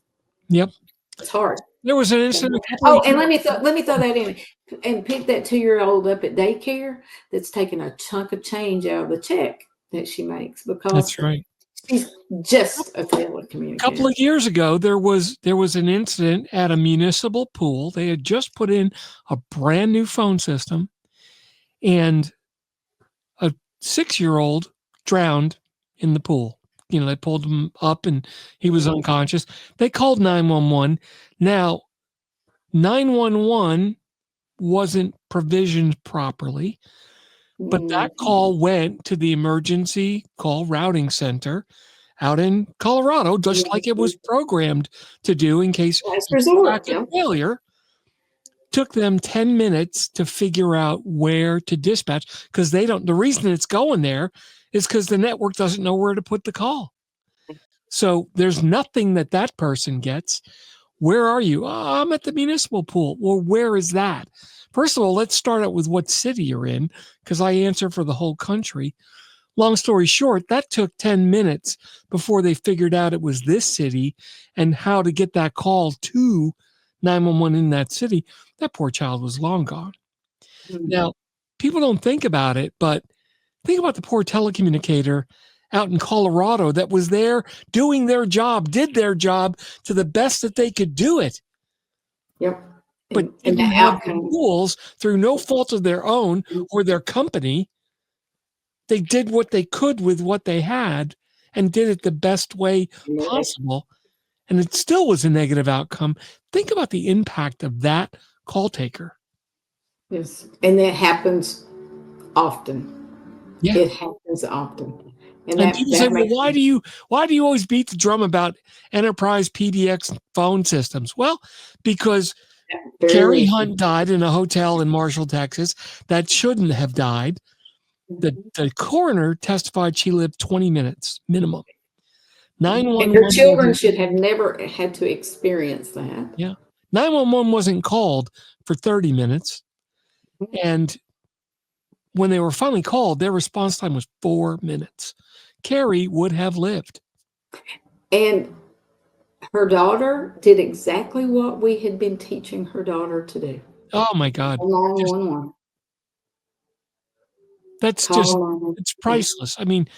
[SPEAKER 1] Yep.
[SPEAKER 2] It's hard.
[SPEAKER 1] There was an incident.
[SPEAKER 2] Oh, and let me throw that in and pick that 2-year-old up at daycare that's taking a chunk of change out of the check that she makes because
[SPEAKER 1] that's right.
[SPEAKER 2] She's just a telecommunicator.
[SPEAKER 1] A couple of years ago, there was an incident at a municipal pool. They had just put in a brand new phone system, and a 6-year-old drowned in the pool. They pulled him up, and he was unconscious. They called 911. Now, 911 wasn't provisioned properly. But that call went to the emergency call routing center out in Colorado, just like it was programmed to do in case of failure. Took them 10 minutes to figure out where to dispatch because the reason it's going there is because the network doesn't know where to put the call. So there's nothing that person gets. Where are you? Oh, I'm at the municipal pool. Well, where is that? First of all, let's start out with what city you're in, because I answer for the whole country. Long story short, that took 10 minutes before they figured out it was this city and how to get that call to 911 in that city. That poor child was long gone. Mm-hmm. Now, people don't think about it, but think about the poor telecommunicator out in Colorado that was there doing their job, did their job to the best that they could do it.
[SPEAKER 2] Yep.
[SPEAKER 1] But didn't have the rules through no fault of their own or their company. They did what they could with what they had and did it the best way possible. And it still was a negative outcome. Think about the impact of that call taker.
[SPEAKER 2] Yes. And that happens often.
[SPEAKER 1] Yeah.
[SPEAKER 2] It happens often.
[SPEAKER 1] And people say, well, why do you always beat the drum about enterprise PBX phone systems? Well, because Carrie Hunt died in a hotel in Marshall, Texas that shouldn't have died. The coroner testified she lived 20 minutes minimum. 911
[SPEAKER 2] and her children should have never had to experience that.
[SPEAKER 1] Yeah. 911 wasn't called for 30 minutes. And when they were finally called, their response time was 4 minutes. Carrie would have lived.
[SPEAKER 2] And her daughter did exactly what we had been teaching her daughter to do.
[SPEAKER 1] Oh my God.
[SPEAKER 2] 911.
[SPEAKER 1] That's just, it's priceless. I mean,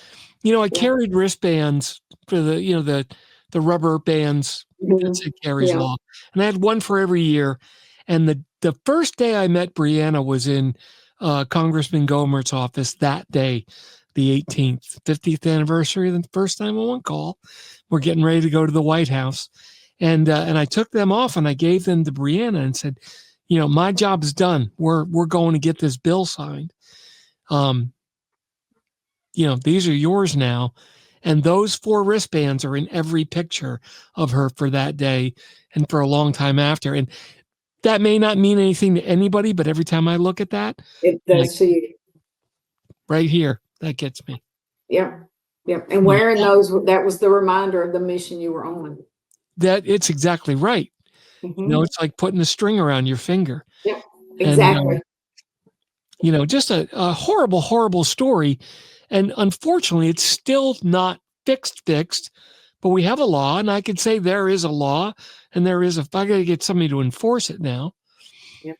[SPEAKER 1] I carried wristbands for the rubber bands that said Carrie's Law. And I had one for every year. And the first day I met Brianna was in Congressman Gomert's office that day, the 18th, 50th anniversary of the first 911 call. We're getting ready to go to the White House. And I took them off and I gave them to Brianna and said, my job is done. We're going to get this bill signed. These are yours now. And those 4 wristbands are in every picture of her for that day and for a long time after. And that may not mean anything to anybody, but every time I look at that,
[SPEAKER 2] It
[SPEAKER 1] like,
[SPEAKER 2] does to you.
[SPEAKER 1] right here, that gets me.
[SPEAKER 2] Yep. Yep. And wearing those, that was the reminder of the mission you were on.
[SPEAKER 1] That it's exactly right.
[SPEAKER 2] Mm-hmm.
[SPEAKER 1] It's like putting a string around your finger.
[SPEAKER 2] Yep.
[SPEAKER 1] And,
[SPEAKER 2] Exactly.
[SPEAKER 1] Just a horrible, horrible story. And unfortunately, it's still not fixed, but we have a law, and I could say there is a law, and I got to get somebody to enforce it now.
[SPEAKER 2] Yep.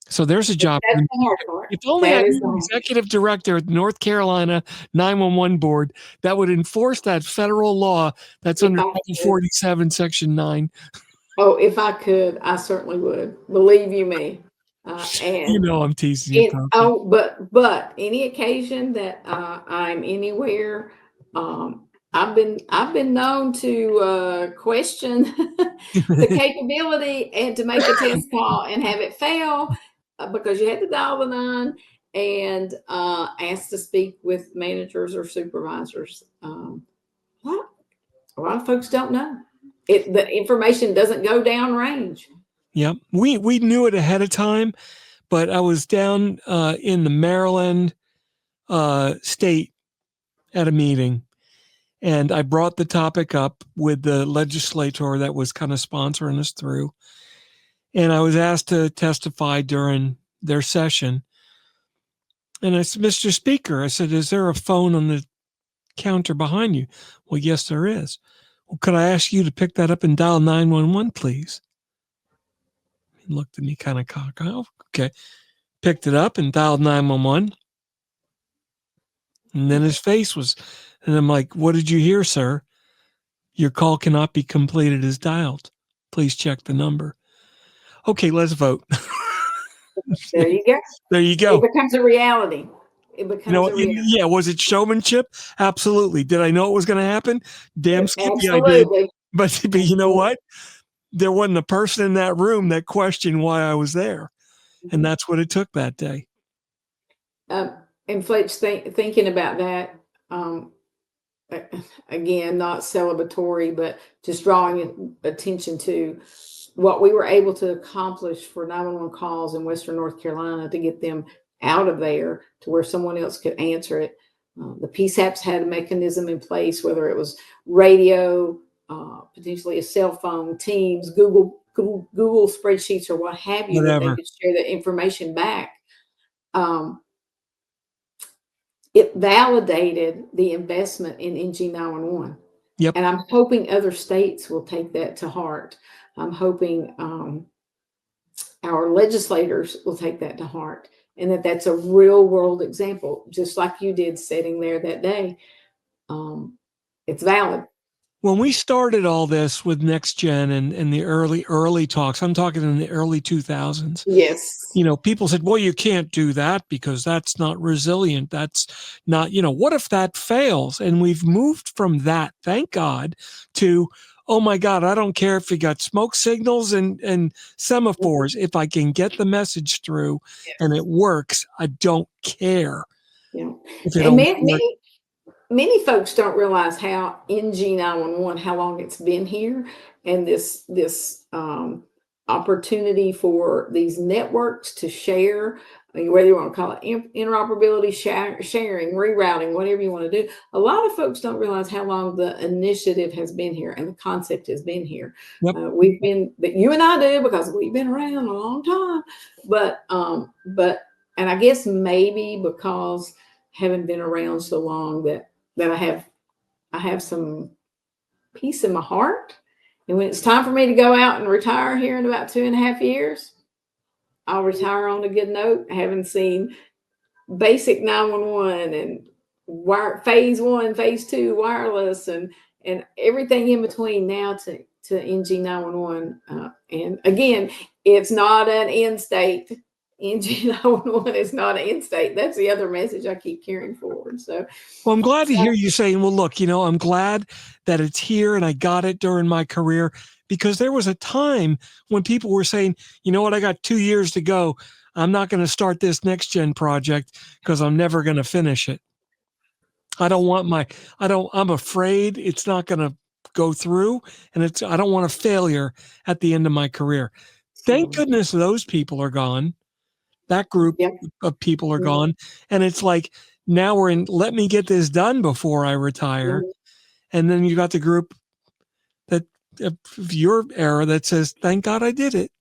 [SPEAKER 1] So there's a job.
[SPEAKER 2] That's the hard part.
[SPEAKER 1] If only I knew an executive director at the North Carolina 911 board that would enforce that federal law that's under Title 47, Section 9.
[SPEAKER 2] Oh, if I could, I certainly would. Believe you me. And
[SPEAKER 1] I'm teasing you.
[SPEAKER 2] But any occasion that I'm anywhere, I've been known to question the capability and to make a test call and have it fail because you had to dial the 9 and ask to speak with managers or supervisors. Well, a lot of folks don't know. The information doesn't go downrange.
[SPEAKER 1] Yeah, we knew it ahead of time, but I was down in the Maryland state at a meeting, and I brought the topic up with the legislator that was kind of sponsoring us through, and I was asked to testify during their session. And I said, Mr. Speaker, I said, is there a phone on the counter behind you? Well, yes, there is. Well, could I ask you to pick that up and dial 911, please? He looked at me kind of cocky. Oh, okay. Picked it up and dialed 911. And then his face was, and I'm like, what did you hear, sir? Your call cannot be completed as dialed. Please check the number. Okay, let's vote.
[SPEAKER 2] There you go.
[SPEAKER 1] There you go.
[SPEAKER 2] It becomes a reality. It becomes a reality.
[SPEAKER 1] Yeah, was it showmanship? Absolutely. Did I know it was going to happen? Damn skippy I did. But you know what? There wasn't a person in that room that questioned why I was there. And that's what it took that day.
[SPEAKER 2] And Fletch, thinking about that, again, not celebratory, but just drawing attention to what we were able to accomplish for 911 calls in Western North Carolina to get them out of there to where someone else could answer it. The PSAPs had a mechanism in place, whether it was radio, potentially a cell phone, Teams, Google spreadsheets, or what have you, that they could share that information back. It validated the investment in NG911.
[SPEAKER 1] Yep.
[SPEAKER 2] And I'm hoping other states will take that to heart. I'm hoping our legislators will take that to heart, and that's a real world example, just like you did sitting there that day. It's valid.
[SPEAKER 1] When we started all this with Next Gen and the early talks, I'm talking in the early 2000s.
[SPEAKER 2] Yes.
[SPEAKER 1] People said, well, you can't do that because that's not resilient. That's not, what if that fails? And we've moved from that, thank God, to, oh my God, I don't care if you got smoke signals and semaphores. If I can get the message through and it works, I don't care.
[SPEAKER 2] Yeah.
[SPEAKER 1] If it don't work.
[SPEAKER 2] Many folks don't realize how NG911, how long it's been here, and this opportunity for these networks to share, whether you want to call it interoperability, sharing, rerouting, whatever you want to do. A lot of folks don't realize how long the initiative has been here and the concept has been here.
[SPEAKER 1] Yep.
[SPEAKER 2] That you and I do, because we've been around a long time. And I guess maybe because having been around so long that I have some peace in my heart. And when it's time for me to go out and retire here in about 2.5 years, I'll retire on a good note, having seen basic 911 and phase 1, phase 2 wireless and everything in between now to NG911. And again, it's not an end state. NG911 is not an end state. That's the other message I keep carrying forward. So,
[SPEAKER 1] well, I'm glad to hear you saying, well, look, I'm glad that it's here and I got it during my career, because there was a time when people were saying, you know what, I got 2 years to go. I'm not going to start this Next Gen project because I'm never going to finish it. I'm afraid it's not going to go through, and I don't want a failure at the end of my career. thank goodness those people are gone. That group of people are gone. And it's like, now we're in, let me get this done before I retire. And then you got the group that of your era that says, thank God I did it.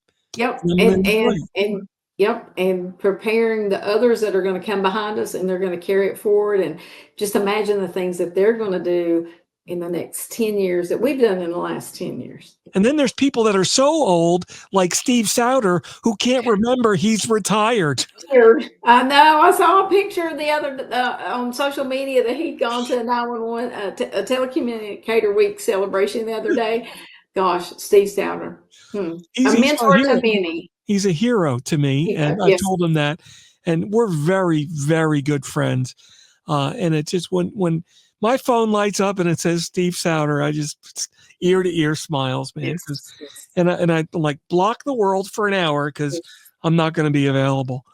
[SPEAKER 2] And preparing the others that are going to come behind us, and they're going to carry it forward. And just imagine the things that they're going to do in the next 10 years that we've done in the last 10 years.
[SPEAKER 1] And then there's people that are so old, like Steve Souter, who can't remember he's retired.
[SPEAKER 2] I know. I saw a picture the other on social media that he'd gone to a 911 a telecommunicator week celebration the other day. Gosh, Steve Souter, a mentor to many.
[SPEAKER 1] He's a hero to me, and I told him that. And we're very, very good friends. And it's just when my phone lights up and it says Steve Souter, I just ear to ear smiles, man. And I like block the world for an hour because I'm not going to be available.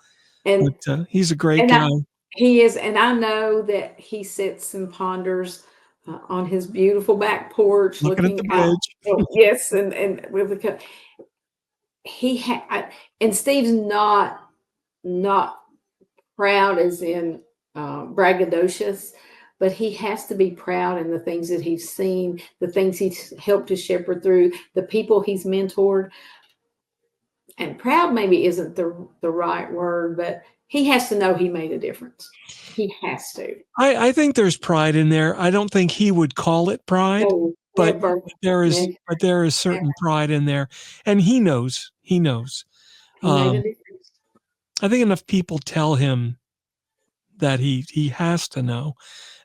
[SPEAKER 1] But he's a great guy.
[SPEAKER 2] He is, and I know that he sits and ponders on his beautiful back porch,
[SPEAKER 1] looking at the bridge.
[SPEAKER 2] Yes, and with the cup. And Steve's not proud as in braggadocious, but he has to be proud in the things that he's seen, the things he's helped to shepherd through, the people he's mentored. And proud maybe isn't the right word, but he has to know he made a difference. He has to.
[SPEAKER 1] I think there's pride in there. I don't think he would call it pride, but there is certain pride in there, and he knows. He knows.
[SPEAKER 2] He made a difference.
[SPEAKER 1] I think enough people tell him that he has to know.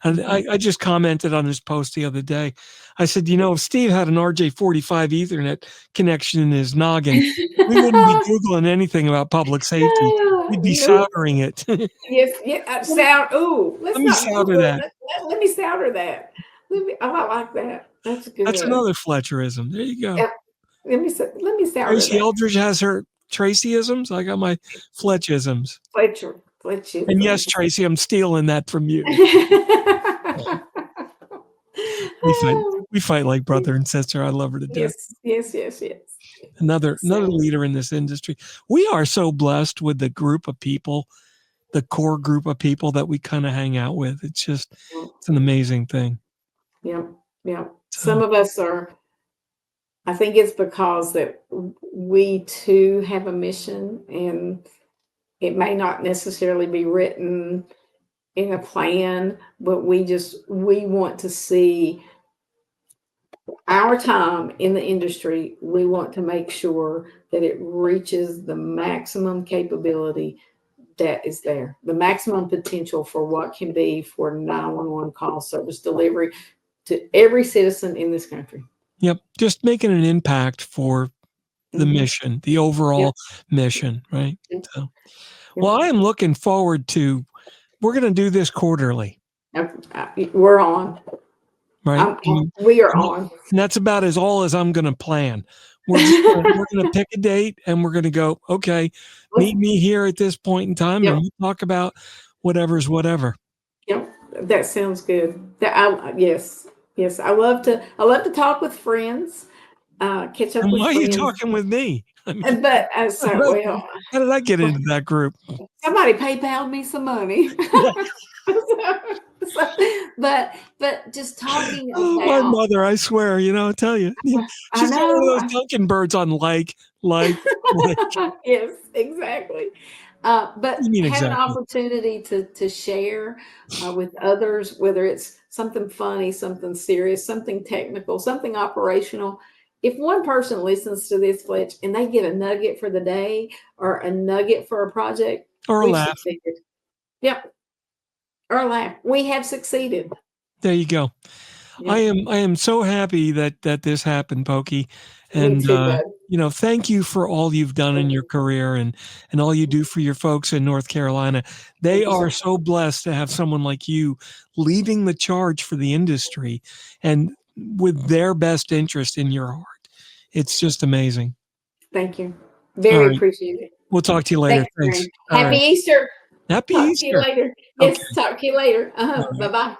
[SPEAKER 1] And I just commented on his post the other day. I said, if Steve had an RJ45 Ethernet connection in his noggin, we wouldn't be Googling anything about public safety. We'd be soldering it.
[SPEAKER 2] Let
[SPEAKER 1] me solder that.
[SPEAKER 2] Let me solder that. I like that. That's good.
[SPEAKER 1] That's another Fletcherism. There you go.
[SPEAKER 2] Let me solder
[SPEAKER 1] Tracy
[SPEAKER 2] that.
[SPEAKER 1] Eldridge has her Tracyisms. I got my Fletchisms.
[SPEAKER 2] Fletcher.
[SPEAKER 1] And yes, Tracy, I'm stealing that from you. We fight like brother and sister. I love her to death.
[SPEAKER 2] Yes.
[SPEAKER 1] Another leader in this industry. We are so blessed with the group of people, the core group of people that we kind of hang out with. It's an amazing thing.
[SPEAKER 2] Yeah. Some of us are. I think it's because that we too have a mission, and it may not necessarily be written in a plan, but we want to see our time in the industry. We want to make sure that it reaches the maximum capability that is there, the maximum potential for what can be for 911 call service delivery to every citizen in this country.
[SPEAKER 1] Yep. Just making an impact for the mission, the overall mission, right? So, well, I am looking forward to, we're going to do this quarterly.
[SPEAKER 2] We're on.
[SPEAKER 1] Right.
[SPEAKER 2] We are on.
[SPEAKER 1] And that's about all as I'm going to plan. We're going to pick a date and we're going to go, okay, meet me here at this point in time and we'll talk about whatever's whatever.
[SPEAKER 2] Yep. That sounds good. Yes. I love to talk with friends, catch up with friends.
[SPEAKER 1] Why are you talking with me?
[SPEAKER 2] I mean, but
[SPEAKER 1] how did I get into that group?
[SPEAKER 2] Somebody PayPal'd me some money. But just talking about
[SPEAKER 1] my mother, I swear, I tell you. She's got one of those Dunkin' birds on like.
[SPEAKER 2] Yes, exactly. But have an opportunity to share with others, whether it's something funny, something serious, something technical, something operational. If one person listens to this, Fletch, and they get a nugget for the day or a nugget for a project,
[SPEAKER 1] or a laugh.
[SPEAKER 2] Succeeded. Yep. Or a laugh. We have succeeded.
[SPEAKER 1] There you go. Yep. I am so happy that this happened, Pokey. And
[SPEAKER 2] Me too,
[SPEAKER 1] thank you for all you've done in your career and all you do for your folks in North Carolina. They are so blessed to have someone like you leading the charge for the industry and with their best interest in your heart. It's just amazing.
[SPEAKER 2] Thank you. Very appreciate it.
[SPEAKER 1] We'll talk to you later. Thanks.
[SPEAKER 2] Happy Easter.
[SPEAKER 1] Happy Easter.
[SPEAKER 2] Talk to you later. Yes, talk to you later. Bye-bye.